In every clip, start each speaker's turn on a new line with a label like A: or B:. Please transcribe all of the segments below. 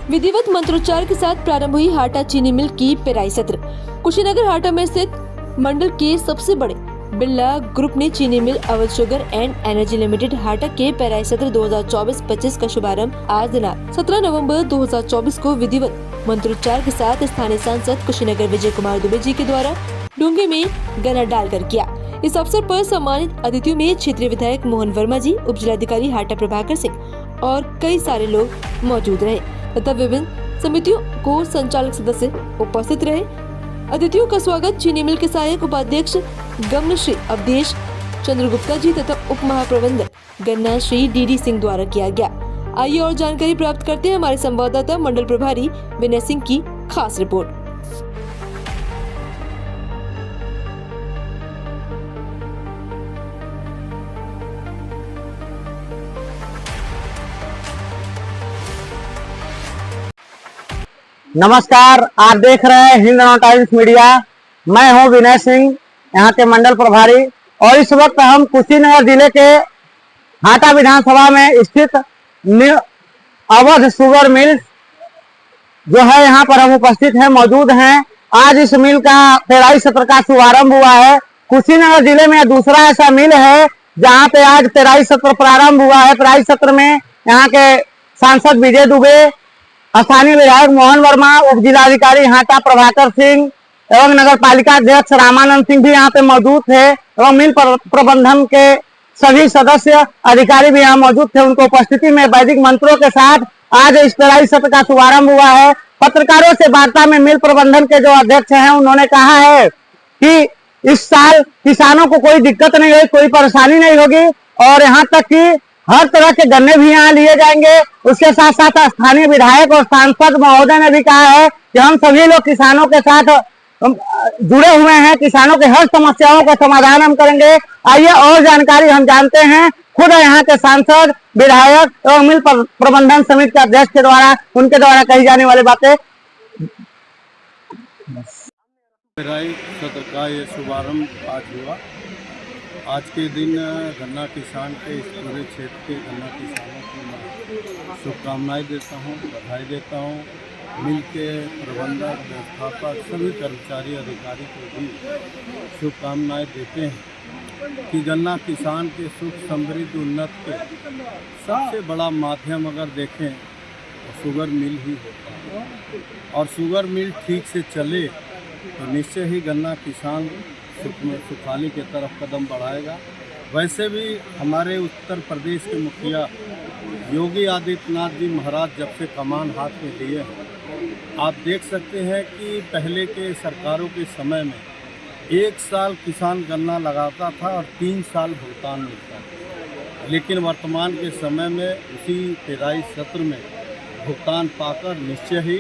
A: विधिवत मंत्रोच्चार के साथ प्रारंभ हुई हाटा चीनी मिल की पेराई सत्र। कुशीनगर हाटा में स्थित मंडल के सबसे बड़े बिरला ग्रुप ने चीनी mill Awadh sugar and energy limited Hata के पेराई सत्र 2024-25 का शुभारंभ आज दिनांक 17 नवंबर 2024 को विधिवत मंत्रोच्चार के साथ स्थानीय सांसद कुशीनगर विजय कुमार दुबे जी के द्वारा डूंगे में गन्ना डालकर किया। इस अवसर पर सम्मानित अतिथियों में क्षेत्रीय विधायक मोहन वर्मा जी, उप जिलाधिकारी हाटा प्रभाकर सिंह और कई सारे लोग मौजूद रहे तथा विभिन्न समितियों को संचालक सदस्य उपस्थित रहे। अतिथियों का स्वागत चीनी मिल के सहायक उपाध्यक्ष गवर्नर श्री अवधेश चंद्र गुप्ता जी तथा उप महाप्रबंधक गन्ना श्री डी सिंह द्वारा किया गया। आइए और जानकारी प्राप्त करते हैं हमारे संवाददाता मंडल प्रभारी विनय सिंह की खास रिपोर्ट।
B: नमस्कार, आप देख रहे हैं हिंद टाइम्स मीडिया। मैं हूं विनय सिंह, यहां के मंडल प्रभारी। और इस वक्त हम कुशीनगर जिले के हाटा विधानसभा में स्थित अवध शुगर मिल जो है यहां पर हम उपस्थित हैं, मौजूद हैं। आज इस मिल का पेराई सत्र का शुभारंभ हुआ है। कुशीनगर जिले में दूसरा ऐसा मिल है जहां पे आज पेराई सत्र प्रारंभ हुआ है। पेराई सत्र में यहाँ के सांसद विजय दुबे, स्थानीय विधायक मोहन वर्मा, उप जिलाधिकारी हाटा प्रभाकर सिंह एवं नगर पालिका अध्यक्ष रामानंद सिंह भी यहाँ पे मौजूद थे एवं मिल प्रबंधन के सभी सदस्य अधिकारी भी यहाँ मौजूद थे। उनको उपस्थिति में वैदिक मंत्रों के साथ आज इस पेराई सत्र का शुभारंभ हुआ है। पत्रकारों से वार्ता में मिल प्रबंधन के जो अध्यक्ष हैं उन्होंने कहा है कि इस साल किसानों को कोई दिक्कत नहीं होगी, कोई परेशानी नहीं होगी और यहाँ तक कि हर तरह के गन्ने भी यहाँ लिए जाएंगे। उसके साथ साथ स्थानीय विधायक और सांसद महोदय ने भी कहा है कि हम सभी लोग किसानों के साथ जुड़े हुए हैं, किसानों के हर समस्याओं का समाधान हम करेंगे। आइए और जानकारी हम जानते हैं खुद यहाँ के सांसद, विधायक एवं मिल प्रबंधन समिति के अध्यक्ष के द्वारा उनके द्वारा कही जाने वाली बातें।
C: पेराई सत्र का ये शुभारंभ आज हुआ। आज के दिन गन्ना किसान के इस पूरे क्षेत्र के गन्ना किसानों को मैं शुभकामनाएं देता हूं, बधाई देता हूं। मिल के प्रबंधक, व्यवस्थापक, सभी कर्मचारी अधिकारी को भी शुभकामनाएं देते हैं कि गन्ना किसान के सुख, समृद्धि, उन्नत के सबसे बड़ा माध्यम अगर देखें तो शुगर मिल ही होता है। और शुगर मिल ठीक से चले तो निश्चय ही गन्ना किसान सुखाली की तरफ कदम बढ़ाएगा। वैसे भी हमारे उत्तर प्रदेश के मुखिया योगी आदित्यनाथ जी महाराज जब से कमान हाथ में लिए हैं, आप देख सकते हैं कि पहले के सरकारों के समय में 1 साल किसान गन्ना लगाता था और 3 साल भुगतान मिलता था। लेकिन वर्तमान के समय में उसी पेराई सत्र में भुगतान पाकर निश्चय ही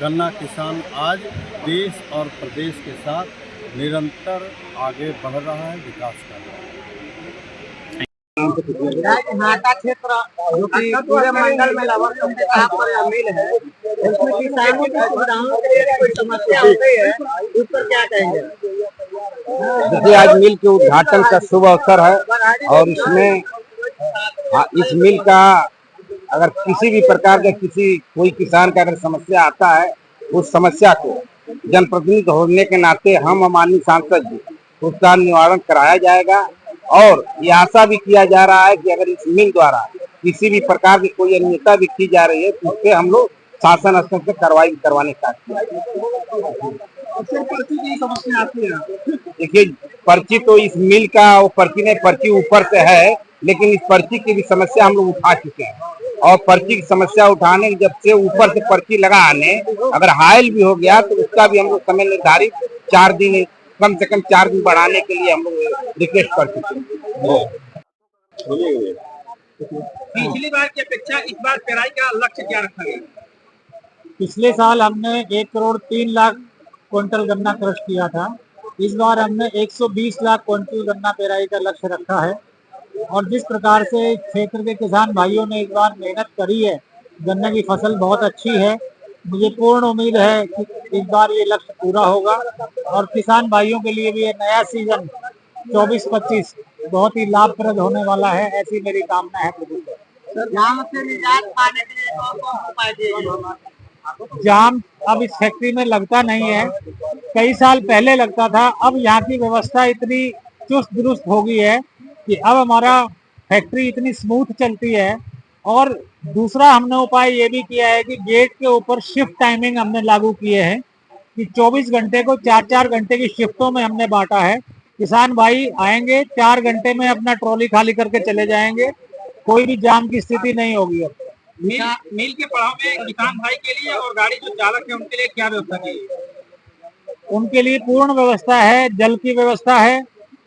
C: गन्ना किसान आज देश और प्रदेश के साथ निरंतर आगे बढ़ रहा है, विकास कर रहा है।
B: हाटा क्षेत्र जो कि पूरे मंडल में लगभग सबसे कहाँ पर मिल है, इसमें किसानों की सुविधाओं के लिए कोई समस्या हो गई है, उस पर क्या कहेंगे?
D: देखिए, आज मिल के उद्घाटन का शुभ अवसर है और इसमें इस मिल का अगर किसी भी प्रकार का कोई किसान का अगर समस्या आता है, उस समस्या को जनप्रतिनिधि होने के नाते हम माननीय सांसद जी उसका निवारण कराया जाएगा। और ये आशा भी किया जा रहा है कि अगर इस मिल द्वारा किसी भी प्रकार की कोई अनियमितता भी की जा रही है तो उस पर हम लोग शासन स्तर से कार्रवाई करवाने का। देखिए, पर्ची तो इस मिल का वो पर्ची नहीं, पर्ची ऊपर से है, लेकिन इस पर्ची की भी समस्या हम लोग उठा चुके हैं। और पर्ची की समस्या उठाने जब से ऊपर से पर्ची लगाने अगर हायल भी हो गया तो उसका भी हम लोग समय निर्धारित 4 दिन, कम से कम 4 दिन बढ़ाने के लिए हम लोग रिक्वेस्ट कर चुके हैं।
E: पिछली बार की अपेक्षा इस बार पेराई का लक्ष्य क्या रखा गया?
F: पिछले साल हमने 1 करोड़ 3 लाख क्विंटल गन्ना क्रश किया था। इस बार हमने 120 लाख क्विंटल गन्ना पेराई का लक्ष्य रखा है। और जिस प्रकार से क्षेत्र के किसान भाइयों ने इस बार मेहनत करी है, गन्ने की फसल बहुत अच्छी है। मुझे पूर्ण उम्मीद है कि इस बार ये लक्ष्य पूरा होगा और किसान भाइयों के लिए भी ये नया सीजन 24-25 बहुत ही लाभप्रद होने वाला है, ऐसी मेरी कामना है।
B: यहाँ से निजात पाने के लिए कौन-कौन उपाय दिए?
F: जाम अब इस फैक्ट्री में लगता नहीं है। कई साल पहले लगता था, अब यहाँ की व्यवस्था इतनी चुस्त दुरुस्त हो गई है कि अब हमारा फैक्ट्री इतनी स्मूथ चलती है। और दूसरा हमने उपाय ये भी किया है कि गेट के ऊपर शिफ्ट टाइमिंग हमने लागू किए हैं कि 24 घंटे को 4-4 घंटे की शिफ्टों में हमने बांटा है। किसान भाई आएंगे, 4 घंटे में अपना ट्रॉली खाली करके चले जाएंगे, कोई भी जाम की स्थिति नहीं होगी। अब
E: मिल के पड़ाव में किसान भाई के लिए और गाड़ी जो चालक है उनके लिए क्या व्यवस्था की है?
F: उनके लिए पूर्ण व्यवस्था है, जल की व्यवस्था है,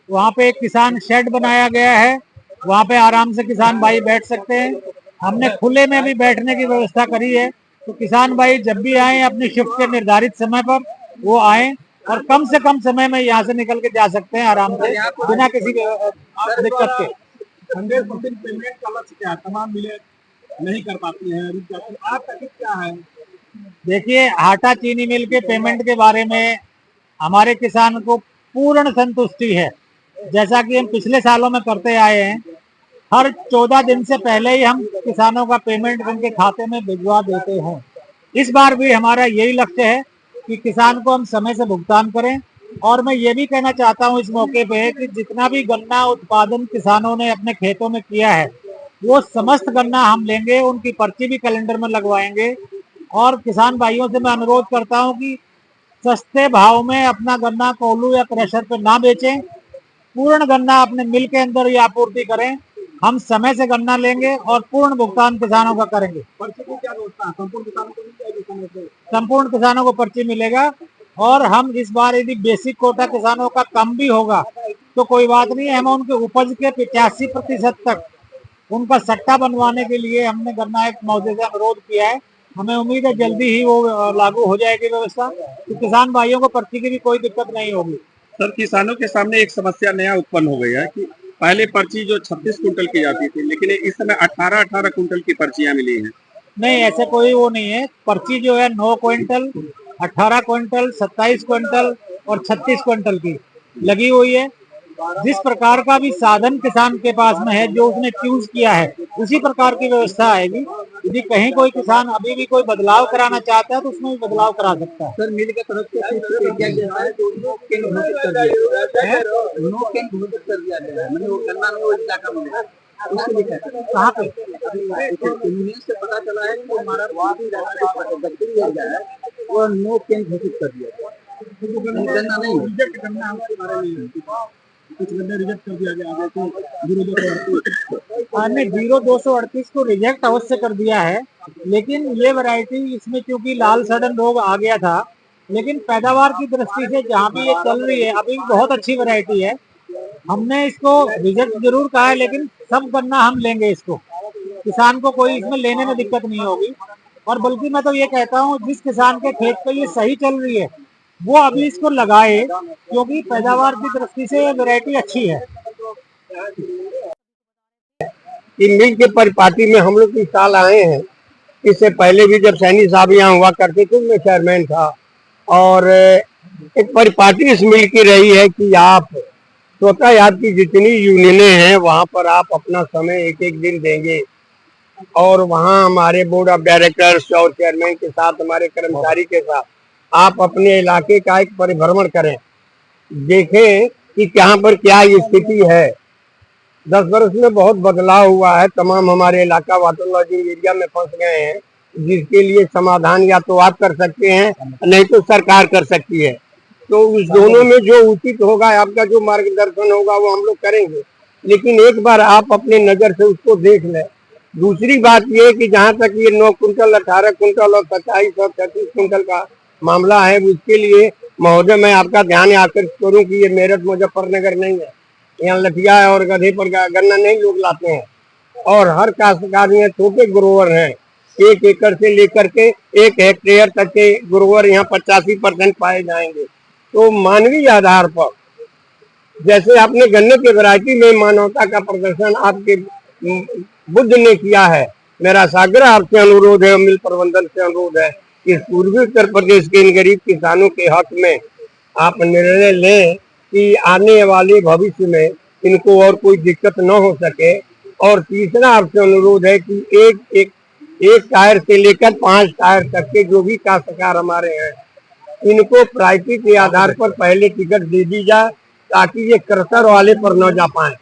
F: वहाँ पे एक किसान शेड बनाया गया है, वहाँ पे आराम से किसान भाई बैठ सकते हैं। हमने खुले में भी बैठने की व्यवस्था करी है, तो किसान भाई जब भी आए अपनी शिफ्ट के निर्धारित समय पर वो आए और कम से कम समय में यहाँ से निकल के जा सकते हैं आराम से बिना किसी दिक्कत के।
E: 100% पेमेंट का लक्ष्य क्या है? तमाम मिलें नहीं कर पाती है, रुक जाती है, आपका क्या है?
F: देखिए, आटा चीनी मिल के पेमेंट के बारे में हमारे किसान को पूर्ण संतुष्टि है। जैसा कि हम पिछले सालों में करते आए हैं, हर 14 दिन से पहले ही हम किसानों का पेमेंट उनके खाते में भिजवा देते हैं। इस बार भी हमारा यही लक्ष्य है कि किसान को हम समय से भुगतान करें। और मैं ये भी कहना चाहता हूं इस मौके पे कि जितना भी गन्ना उत्पादन किसानों ने अपने खेतों में किया है, वो समस्त गन्ना हम लेंगे, उनकी पर्ची भी कैलेंडर में लगवाएंगे। और किसान भाइयों से मैं अनुरोध करता हूं कि सस्ते भाव में अपना गन्ना कोल्हू या क्रशर पे ना बेचें, पूर्ण गन्ना अपने मिल के अंदर ही आपूर्ति करें। हम समय से गन्ना लेंगे और पूर्ण भुगतान किसानों का करेंगे।
E: पर्ची की क्या व्यवस्था है? संपूर्ण किसानों को मिल जाएगी समय से?
F: संपूर्ण किसानों को पर्ची मिलेगा। और हम इस बार यदि बेसिक कोटा किसानों का कम भी होगा तो कोई बात नहीं है, हम उनके उपज के 85% तक उनका सट्टा बनवाने के लिए हमने गन्ना एक मौजे से अनुरोध किया है। हमें उम्मीद है जल्दी ही वो लागू हो जाएगी व्यवस्था, तो किसान भाइयों को पर्ची की भी कोई दिक्कत नहीं होगी।
E: सर, किसानों के सामने एक समस्या नया उत्पन्न हो गई है कि पहले पर्ची जो 26 कुंटल की जाती थी, लेकिन इस समय 18-18 कुंटल की पर्चियां मिली हैं।
F: नहीं, ऐसे कोई वो नहीं है। पर्ची जो है 9 क्विंटल, 18 क्विंटल, 27 क्विंटल और 36 क्विंटल की लगी हुई है। जिस प्रकार का भी साधन किसान के पास में है, जो उसने चूज किया है, उसी प्रकार की व्यवस्था आएगी। यदि कहीं कोई किसान अभी भी कोई बदलाव कराना चाहता है तो उसमें भी बदलाव करा सकता है।
E: सर, मिल के तरफ से नो कैन घोषित कर दिया है, नो कैन घोषित कर दिया गया है, मतलब वो गन्ना में वो इलाका में है। उसके लिए क्या करें?
F: कहाँ पे
E: न्यूज़ से पता चला है कि हमारा वादी दक्षिणी एरिया है, वो नो कैन घोषित कर दिया गया। गन्ना नहीं, रिजेक्ट करना हमारे बारे में कुछ गन्ने रिजेक्ट कर दिया गया है, तो
F: 0238 को रिजेक्ट अवश्य कर दिया है। लेकिन ये वैरायटी, इसमें क्योंकि लाल सड़न रोग आ गया था, लेकिन पैदावार की दृष्टि से जहाँ भी ये चल रही है अभी बहुत अच्छी वैरायटी है। हमने इसको रिजेक्ट जरूर कहा है, लेकिन सब गन्ना हम लेंगे इसको। किसान को कोई इसमें लेने में दिक्कत नहीं होगी। और बल्कि मैं तो ये कहता हूँ, जिस किसान के खेत पे ये सही चल रही है वो अभी इसको लगाए, क्योंकि पैदावार की दृष्टि से ये वैरायटी अच्छी है।
B: मिल के परिपाटी में हम लोग इस साल आए हैं। इससे पहले भी जब सैनी साहब यहाँ हुआ करते थे, मैं चेयरमैन था। और एक परिपाटी इस मिल की रही है कि आप स्वतः आपकी जितनी यूनियनें हैं वहाँ पर आप अपना समय एक एक दिन देंगे, और वहाँ हमारे बोर्ड ऑफ डायरेक्टर्स और चेयरमैन के साथ, हमारे कर्मचारी के साथ आप अपने इलाके का एक परिभ्रमण करें, देखें कि यहाँ पर क्या स्थिति है। 10 वर्ष में बहुत बदलाव हुआ है। तमाम हमारे इलाका वाटर लॉजिंग एरिया में फंस गए हैं, जिसके लिए समाधान या तो आप कर सकते हैं, नहीं तो सरकार कर सकती है। तो उस दोनों में जो उचित होगा, आपका जो मार्गदर्शन होगा वो हम लोग करेंगे। लेकिन एक बार आप अपने नजर से उसको देख लें। दूसरी बात ये कि जहाँ तक ये 9 कुंटल, 18 कुंटल और 27 और 33 कुंटल का मामला है, उसके लिए महोदय मैं आपका ध्यान आकर्षित करूं कि ये मेरठ मुजफ्फरनगर नहीं है। यहाँ लठिया और गधे पर गन्ना नहीं लोग लाते हैं। और हर काश्तकार में छोटे ग्रोवर हैं, 1 एकड़ से लेकर के 1 हेक्टेयर तक के ग्रोवर यहाँ 85% पाए जाएंगे। तो मानवीय आधार पर, जैसे आपने गन्ने की वैरायटी में मानवता का प्रदर्शन आपके बुद्ध ने किया है, मेरा सागर आपसे अनुरोध है, मिल प्रबंधन से अनुरोध है, इस पूर्वी उत्तर प्रदेश के इन गरीब किसानों के हक में आप निर्णय लें कि आने वाले भविष्य में इनको और कोई दिक्कत न हो सके। और तीसरा आपसे अनुरोध है कि एक
G: 1 टायर से लेकर 5 टायर तक के जो भी काश्तकार हमारे हैं, इनको प्रायोरिटी के आधार पर पहले टिकट दे दी जाए ताकि ये क्रशर वाले पर न जा पाए।